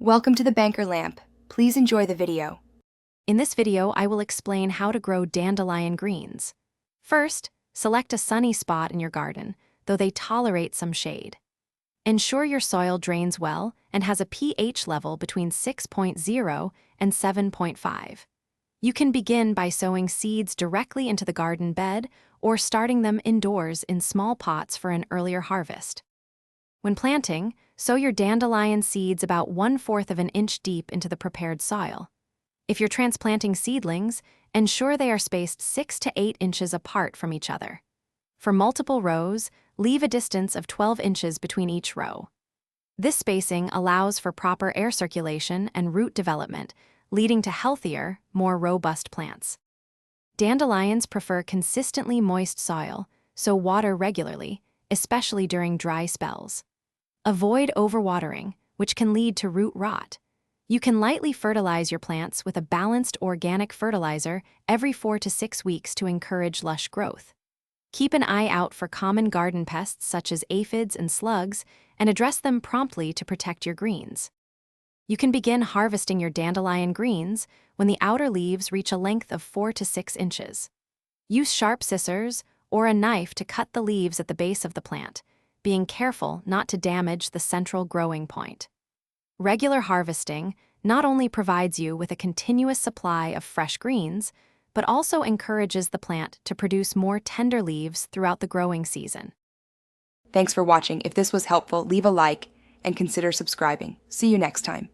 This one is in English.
Welcome to the Banker Lamp. Please enjoy the video. In this video, I will explain how to grow dandelion greens. First, select a sunny spot in your garden, though they tolerate some shade. Ensure your soil drains well and has a pH level between 6.0 and 7.5. You can begin by sowing seeds directly into the garden bed or starting them indoors in small pots for an earlier harvest. When planting, sow your dandelion seeds about 1/4 of an inch deep into the prepared soil. If you're transplanting seedlings, ensure they are spaced 6 to 8 inches apart from each other. For multiple rows, leave a distance of 12 inches between each row. This spacing allows for proper air circulation and root development, leading to healthier, more robust plants. Dandelions prefer consistently moist soil, so water regularly, especially during dry spells. Avoid overwatering, which can lead to root rot. You can lightly fertilize your plants with a balanced organic fertilizer every 4 to 6 weeks to encourage lush growth. Keep an eye out for common garden pests such as aphids and slugs and address them promptly to protect your greens. You can begin harvesting your dandelion greens when the outer leaves reach a length of 4 to 6 inches. Use sharp scissors or a knife to cut the leaves at the base of the plant, being careful not to damage the central growing point. Regular harvesting not only provides you with a continuous supply of fresh greens, but also encourages the plant to produce more tender leaves throughout the growing season. Thanks for watching. If this was helpful, leave a like and consider subscribing. See you next time.